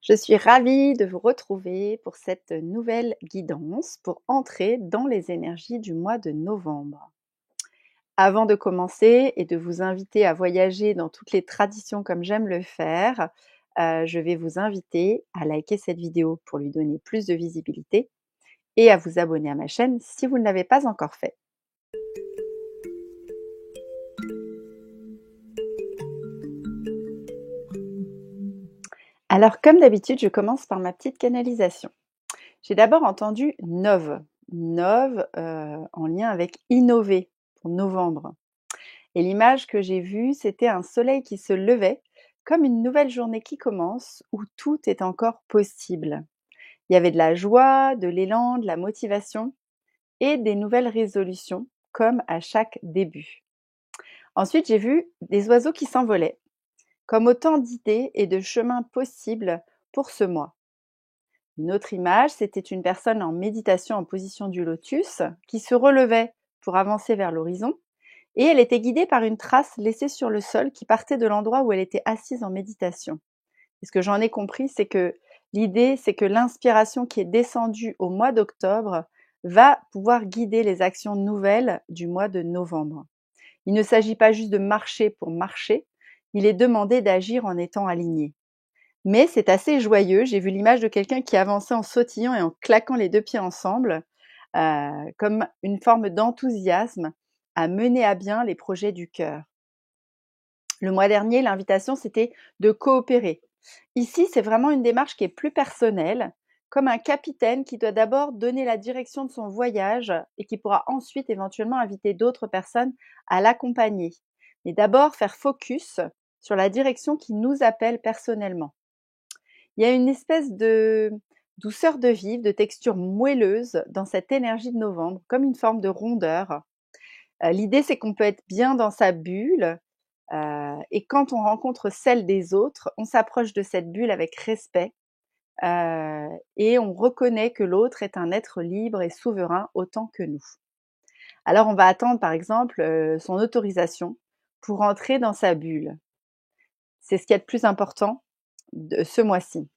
Je suis ravie de vous retrouver pour cette nouvelle guidance pour entrer dans les énergies du mois de novembre. Avant de commencer et de vous inviter à voyager dans toutes les traditions comme j'aime le faire, je vais vous inviter à liker cette vidéo pour lui donner plus de visibilité et à vous abonner à ma chaîne si vous ne l'avez pas encore fait. Alors comme d'habitude, je commence par ma petite canalisation. J'ai d'abord entendu Nove, en lien avec innover pour novembre. Et l'image que j'ai vue, c'était un soleil qui se levait, comme une nouvelle journée qui commence, où tout est encore possible. Il y avait de la joie, de l'élan, de la motivation et des nouvelles résolutions, comme à chaque début. Ensuite, j'ai vu des oiseaux qui s'envolaient, comme autant d'idées et de chemins possibles pour ce mois. Une autre image, c'était une personne en méditation en position du lotus qui se relevait pour avancer vers l'horizon et elle était guidée par une trace laissée sur le sol qui partait de l'endroit où elle était assise en méditation. Et ce que j'en ai compris, c'est que l'idée, c'est que l'inspiration qui est descendue au mois d'octobre va pouvoir guider les actions nouvelles du mois de novembre. Il ne s'agit pas juste de marcher pour marcher, il est demandé d'agir en étant aligné. Mais c'est assez joyeux. J'ai vu l'image de quelqu'un qui avançait en sautillant et en claquant les deux pieds ensemble, comme une forme d'enthousiasme à mener à bien les projets du cœur. Le mois dernier, l'invitation, c'était de coopérer. Ici, c'est vraiment une démarche qui est plus personnelle, comme un capitaine qui doit d'abord donner la direction de son voyage et qui pourra ensuite éventuellement inviter d'autres personnes à l'accompagner. Mais d'abord, faire focus sur la direction qui nous appelle personnellement. Il y a une espèce de douceur de vivre, de texture moelleuse dans cette énergie de novembre, comme une forme de rondeur. L'idée, c'est qu'on peut être bien dans sa bulle et quand on rencontre celle des autres, on s'approche de cette bulle avec respect et on reconnaît que l'autre est un être libre et souverain autant que nous. Alors, on va attendre, par exemple, son autorisation pour entrer dans sa bulle. C'est ce qu'il y a de plus important de ce mois-ci.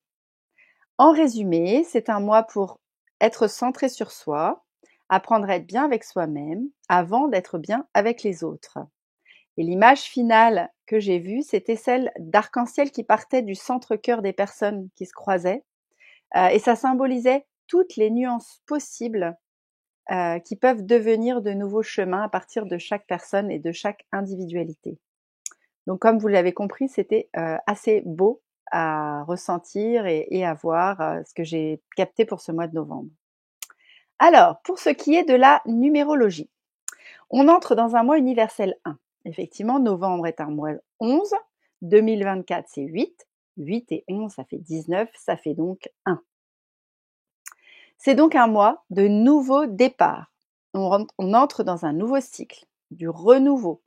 En résumé, c'est un mois pour être centré sur soi, apprendre à être bien avec soi-même avant d'être bien avec les autres. Et l'image finale que j'ai vue, c'était celle d'arc-en-ciel qui partait du centre-cœur des personnes qui se croisaient. Et ça symbolisait toutes les nuances possibles qui peuvent devenir de nouveaux chemins à partir de chaque personne et de chaque individualité. Donc comme vous l'avez compris, c'était assez beau à ressentir et à voir ce que j'ai capté pour ce mois de novembre. Alors, pour ce qui est de la numérologie, on entre dans un mois universel 1. Effectivement, novembre est un mois 11, 2024 c'est 8, 8 et 11 ça fait 19, ça fait donc 1. C'est donc un mois de nouveau départ. On entre dans un nouveau cycle, du renouveau.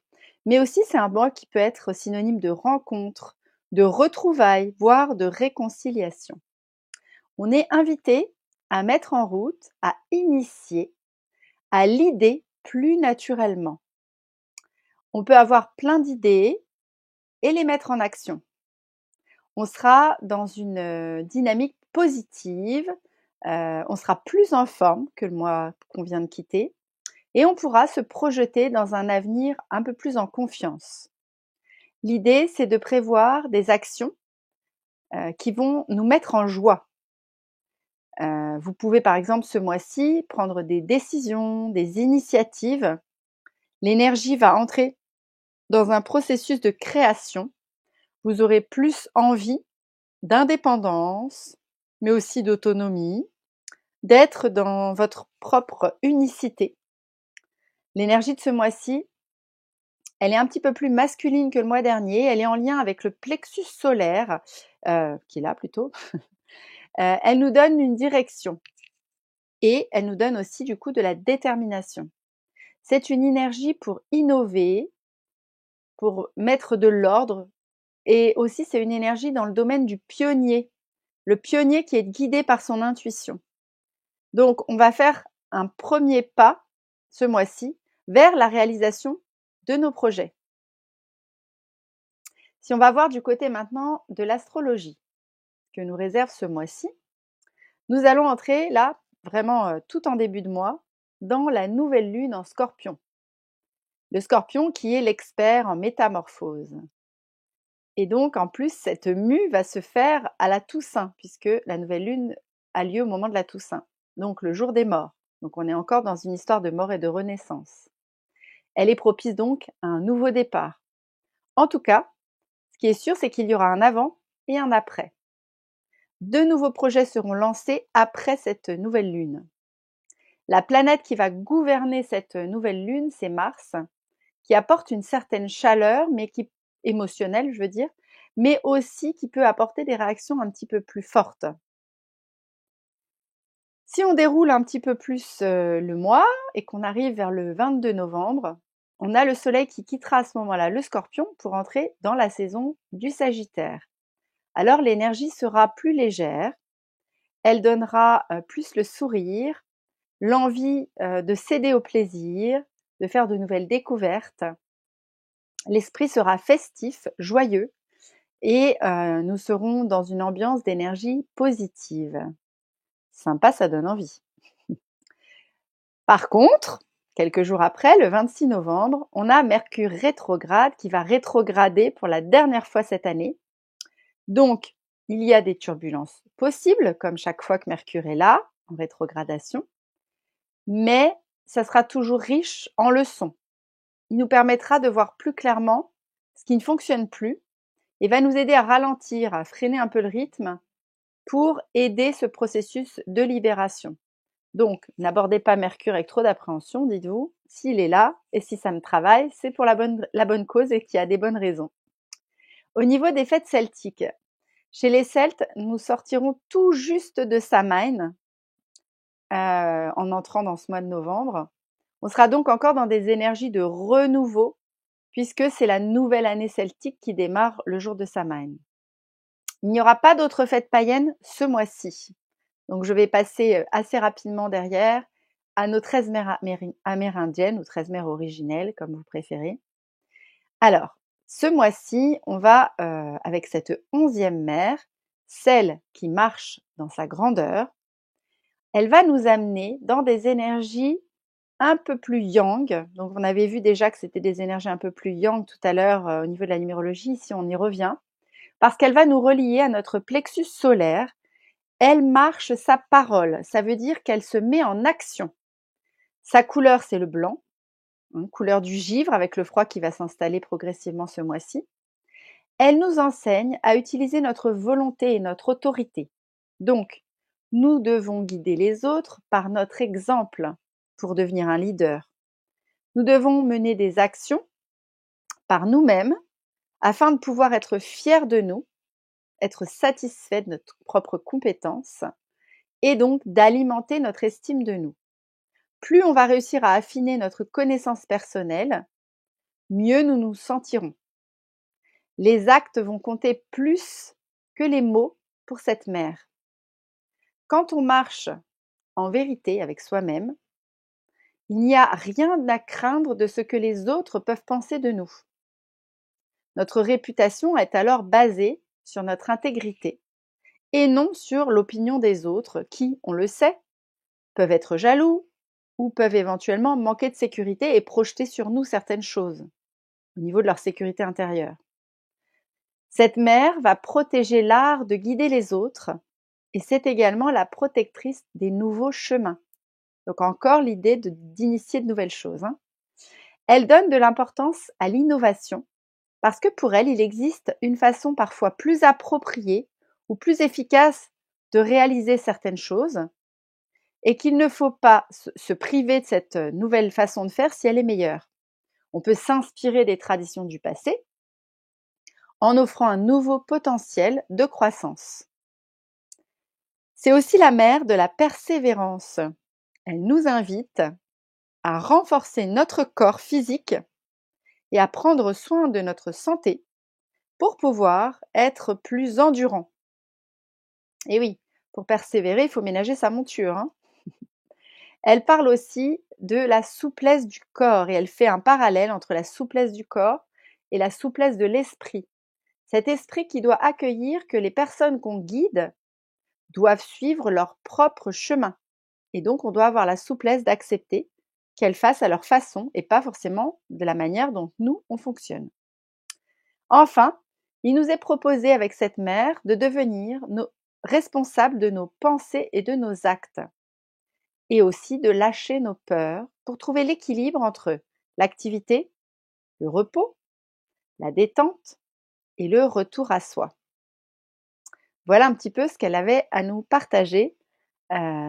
Mais aussi, c'est un mois qui peut être synonyme de rencontre, de retrouvailles, voire de réconciliation. On est invité à mettre en route, à initier, à l'idée plus naturellement. On peut avoir plein d'idées et les mettre en action. On sera dans une dynamique positive, on sera plus en forme que le mois qu'on vient de quitter et on pourra se projeter dans un avenir un peu plus en confiance. L'idée, c'est de prévoir des actions qui vont nous mettre en joie. Vous pouvez par exemple ce mois-ci prendre des décisions, des initiatives. L'énergie va entrer dans un processus de création. Vous aurez plus envie d'indépendance, mais aussi d'autonomie, d'être dans votre propre unicité. L'énergie de ce mois-ci, elle est un petit peu plus masculine que le mois dernier. Elle est en lien avec le plexus solaire, qui est là plutôt. Elle nous donne une direction et elle nous donne aussi du coup de la détermination. C'est une énergie pour innover, pour mettre de l'ordre et aussi c'est une énergie dans le domaine du pionnier. Le pionnier qui est guidé par son intuition. Donc, on va faire un premier pas ce mois-ci vers la réalisation de nos projets. Si on va voir du côté maintenant de l'astrologie, que nous réserve ce mois-ci, nous allons entrer là, vraiment tout en début de mois, dans la nouvelle lune en Scorpion. Le Scorpion qui est l'expert en métamorphose. Et donc, en plus, cette mue va se faire à la Toussaint, puisque la nouvelle lune a lieu au moment de la Toussaint, donc le jour des morts. Donc, on est encore dans une histoire de mort et de renaissance. Elle est propice donc à un nouveau départ. En tout cas, ce qui est sûr, c'est qu'il y aura un avant et un après. 2 nouveaux projets seront lancés après cette nouvelle lune. La planète qui va gouverner cette nouvelle lune, c'est Mars, qui apporte une certaine chaleur, mais qui émotionnelle, je veux dire, mais aussi qui peut apporter des réactions un petit peu plus fortes. Si on déroule un petit peu plus le mois et qu'on arrive vers le 22 novembre, on a le Soleil qui quittera à ce moment-là le Scorpion pour entrer dans la saison du Sagittaire. Alors l'énergie sera plus légère, elle donnera plus le sourire, l'envie de céder au plaisir, de faire de nouvelles découvertes. L'esprit sera festif, joyeux et nous serons dans une ambiance d'énergie positive. Sympa, ça donne envie. Par contre, quelques jours après, le 26 novembre, on a Mercure rétrograde qui va rétrograder pour la dernière fois cette année. Donc, il y a des turbulences possibles, comme chaque fois que Mercure est là, en rétrogradation, mais ça sera toujours riche en leçons. Il nous permettra de voir plus clairement ce qui ne fonctionne plus et va nous aider à ralentir, à freiner un peu le rythme pour aider ce processus de libération. Donc, n'abordez pas Mercure avec trop d'appréhension, dites-vous, s'il est là et si ça me travaille, c'est pour la bonne cause et qu'il y a des bonnes raisons. Au niveau des fêtes celtiques, chez les Celtes, nous sortirons tout juste de Samhain en entrant dans ce mois de novembre. On sera donc encore dans des énergies de renouveau puisque c'est la nouvelle année celtique qui démarre le jour de Samhain. Il n'y aura pas d'autres fêtes païennes ce mois-ci. Donc je vais passer assez rapidement derrière à nos 13 mères amérindiennes ou 13 mères originelles, comme vous préférez. Alors, ce mois-ci, on va, avec cette 11e mère, celle qui marche dans sa grandeur, elle va nous amener dans des énergies un peu plus yang. Donc on avait vu déjà que c'était des énergies un peu plus yang tout à l'heure au niveau de la numérologie. Ici, on y revient. Parce qu'elle va nous relier à notre plexus solaire. Elle marche sa parole. Ça veut dire qu'elle se met en action. Sa couleur, c'est le blanc, couleur du givre avec le froid qui va s'installer progressivement ce mois-ci. Elle nous enseigne à utiliser notre volonté et notre autorité. Donc, nous devons guider les autres par notre exemple pour devenir un leader. Nous devons mener des actions par nous-mêmes afin de pouvoir être fiers de nous, être satisfaits de notre propre compétence et donc d'alimenter notre estime de nous. Plus on va réussir à affiner notre connaissance personnelle, mieux nous nous sentirons. Les actes vont compter plus que les mots pour cette mère. Quand on marche en vérité avec soi-même, il n'y a rien à craindre de ce que les autres peuvent penser de nous. Notre réputation est alors basée sur notre intégrité et non sur l'opinion des autres qui, on le sait, peuvent être jaloux ou peuvent éventuellement manquer de sécurité et projeter sur nous certaines choses au niveau de leur sécurité intérieure. Cette mère va protéger l'art de guider les autres et c'est également la protectrice des nouveaux chemins. Donc encore l'idée d'initier de nouvelles choses. Elle donne de l'importance à l'innovation parce que pour elle, il existe une façon parfois plus appropriée ou plus efficace de réaliser certaines choses et qu'il ne faut pas se priver de cette nouvelle façon de faire si elle est meilleure. On peut s'inspirer des traditions du passé en offrant un nouveau potentiel de croissance. C'est aussi la mère de la persévérance. Elle nous invite à renforcer notre corps physique et à prendre soin de notre santé pour pouvoir être plus endurant. Et oui, pour persévérer, il faut ménager sa monture. Elle parle aussi de la souplesse du corps et elle fait un parallèle entre la souplesse du corps et la souplesse de l'esprit. Cet esprit qui doit accueillir que les personnes qu'on guide doivent suivre leur propre chemin. Et donc, on doit avoir la souplesse d'accepter qu'elles fassent à leur façon et pas forcément de la manière dont nous, on fonctionne. Enfin, il nous est proposé avec cette mère de devenir responsables de nos pensées et de nos actes, et aussi de lâcher nos peurs pour trouver l'équilibre entre l'activité, le repos, la détente et le retour à soi. Voilà un petit peu ce qu'elle avait à nous partager,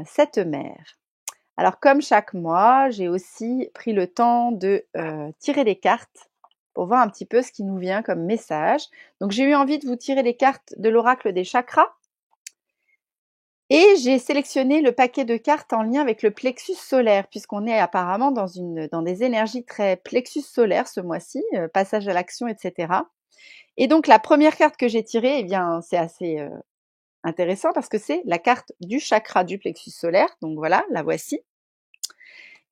cette mère. Alors comme chaque mois, j'ai aussi pris le temps de tirer des cartes pour voir un petit peu ce qui nous vient comme message. Donc j'ai eu envie de vous tirer les cartes de l'oracle des chakras et j'ai sélectionné le paquet de cartes en lien avec le plexus solaire puisqu'on est apparemment dans des énergies très plexus solaire ce mois-ci, passage à l'action, etc. Et donc la première carte que j'ai tirée, eh bien c'est assez intéressant parce que c'est la carte du chakra du plexus solaire. Donc voilà, la voici.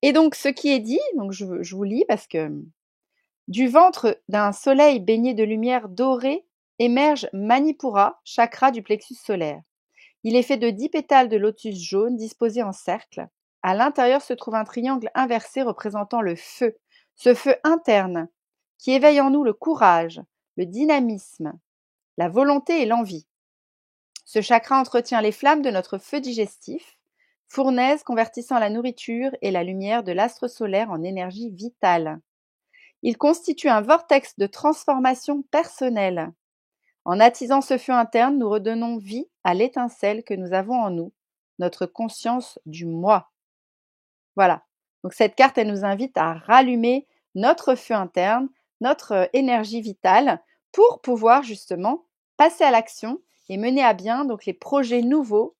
Et donc ce qui est dit, donc je vous lis parce que du ventre d'un soleil baigné de lumière dorée émerge Manipura, chakra du plexus solaire. Il est fait de 10 pétales de lotus jaune disposés en cercle. À l'intérieur se trouve un triangle inversé représentant le feu, ce feu interne qui éveille en nous le courage, le dynamisme, la volonté et l'envie. Ce chakra entretient les flammes de notre feu digestif, fournaise convertissant la nourriture et la lumière de l'astre solaire en énergie vitale. Il constitue un vortex de transformation personnelle. En attisant ce feu interne, nous redonnons vie à l'étincelle que nous avons en nous, notre conscience du moi. Voilà. Donc cette carte, elle nous invite à rallumer notre feu interne, notre énergie vitale, pour pouvoir justement passer à l'action et mener à bien donc les projets nouveaux.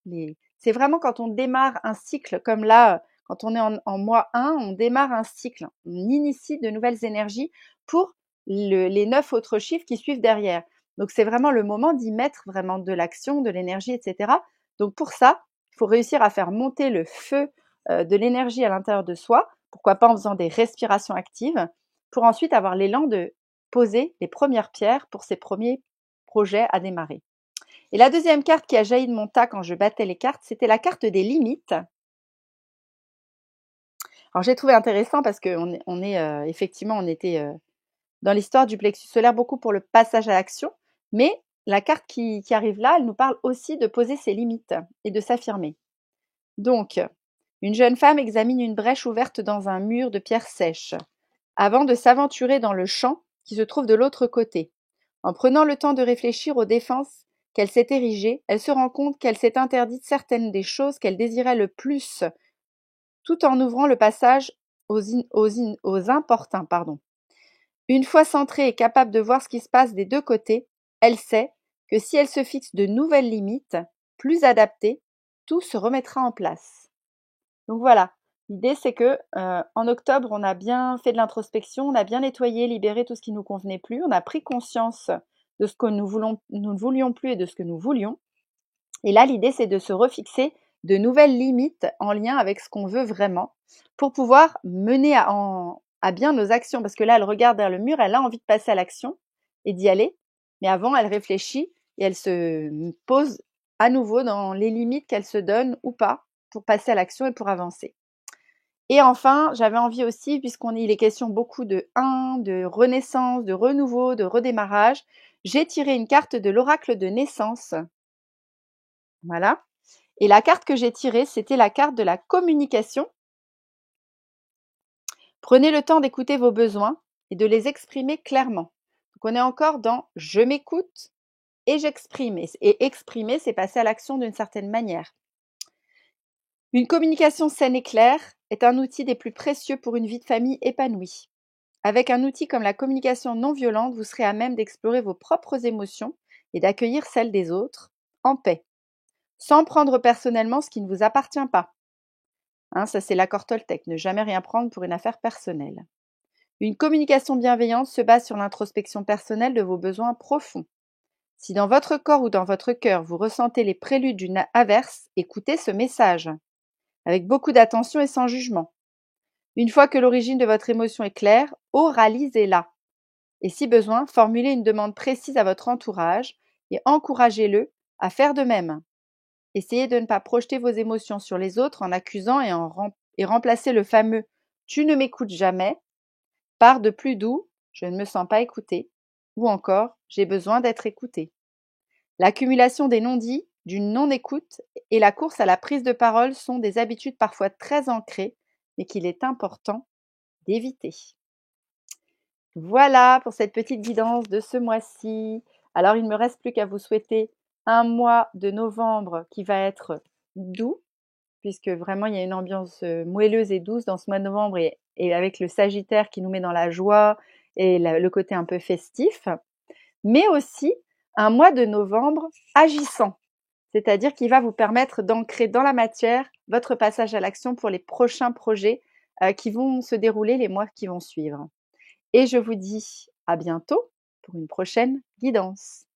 C'est vraiment quand on démarre un cycle comme là, quand on est en mois 1, on démarre un cycle, on initie de nouvelles énergies pour les 9 autres chiffres qui suivent derrière. Donc c'est vraiment le moment d'y mettre vraiment de l'action, de l'énergie, etc. Donc pour ça, il faut réussir à faire monter le feu de l'énergie à l'intérieur de soi, pourquoi pas en faisant des respirations actives, pour ensuite avoir l'élan de poser les premières pierres pour ces premiers projets à démarrer. Et la deuxième carte qui a jailli de mon tas quand je battais les cartes, c'était la carte des limites. Alors j'ai trouvé intéressant parce qu'on effectivement, on était dans l'histoire du plexus solaire beaucoup pour le passage à l'action, mais la carte qui arrive là, elle nous parle aussi de poser ses limites et de s'affirmer. Donc, une jeune femme examine une brèche ouverte dans un mur de pierre sèche, avant de s'aventurer dans le champ qui se trouve de l'autre côté. En prenant le temps de réfléchir aux défenses qu'elle s'est érigées, elle se rend compte qu'elle s'est interdite certaines des choses qu'elle désirait le plus, tout en ouvrant le passage aux importuns. Une fois centrée et capable de voir ce qui se passe des deux côtés, elle sait que si elle se fixe de nouvelles limites, plus adaptées, tout se remettra en place. Donc voilà, l'idée c'est que en octobre, on a bien fait de l'introspection, on a bien nettoyé, libéré tout ce qui ne nous convenait plus, on a pris conscience de ce que nous ne voulions plus et de ce que nous voulions. Et là, l'idée c'est de se refixer de nouvelles limites en lien avec ce qu'on veut vraiment pour pouvoir mener à bien nos actions. Parce que là, elle regarde vers le mur, elle a envie de passer à l'action et d'y aller. Mais avant, elle réfléchit et elle se pose à nouveau dans les limites qu'elle se donne ou pas pour passer à l'action et pour avancer. Et enfin, j'avais envie aussi, il est question beaucoup de renaissance, de renouveau, de redémarrage, j'ai tiré une carte de l'oracle de naissance. Voilà. Et la carte que j'ai tirée, c'était la carte de la communication. Prenez le temps d'écouter vos besoins et de les exprimer clairement. Donc on est encore dans je m'écoute et j'exprime. Et exprimer, c'est passer à l'action d'une certaine manière. Une communication saine et claire est un outil des plus précieux pour une vie de famille épanouie. Avec un outil comme la communication non violente, vous serez à même d'explorer vos propres émotions et d'accueillir celles des autres en paix, sans prendre personnellement ce qui ne vous appartient pas. Ça c'est l'accord Toltec, ne jamais rien prendre pour une affaire personnelle. Une communication bienveillante se base sur l'introspection personnelle de vos besoins profonds. Si dans votre corps ou dans votre cœur vous ressentez les préludes d'une averse, écoutez ce message avec beaucoup d'attention et sans jugement. Une fois que l'origine de votre émotion est claire, oralisez-la. Et si besoin, formulez une demande précise à votre entourage et encouragez-le à faire de même. Essayez de ne pas projeter vos émotions sur les autres en accusant et remplacer le fameux tu ne m'écoutes jamais par de plus doux je ne me sens pas écouté ou encore j'ai besoin d'être écouté. L'accumulation des non-dits, d'une non-écoute et la course à la prise de parole sont des habitudes parfois très ancrées, mais qu'il est important d'éviter. Voilà pour cette petite guidance de ce mois-ci. Alors, il ne me reste plus qu'à vous souhaiter un mois de novembre qui va être doux, puisque vraiment il y a une ambiance moelleuse et douce dans ce mois de novembre et avec le Sagittaire qui nous met dans la joie et le côté un peu festif, mais aussi un mois de novembre agissant, c'est-à-dire qui va vous permettre d'ancrer dans la matière votre passage à l'action pour les prochains projets qui vont se dérouler les mois qui vont suivre. Et je vous dis à bientôt pour une prochaine guidance.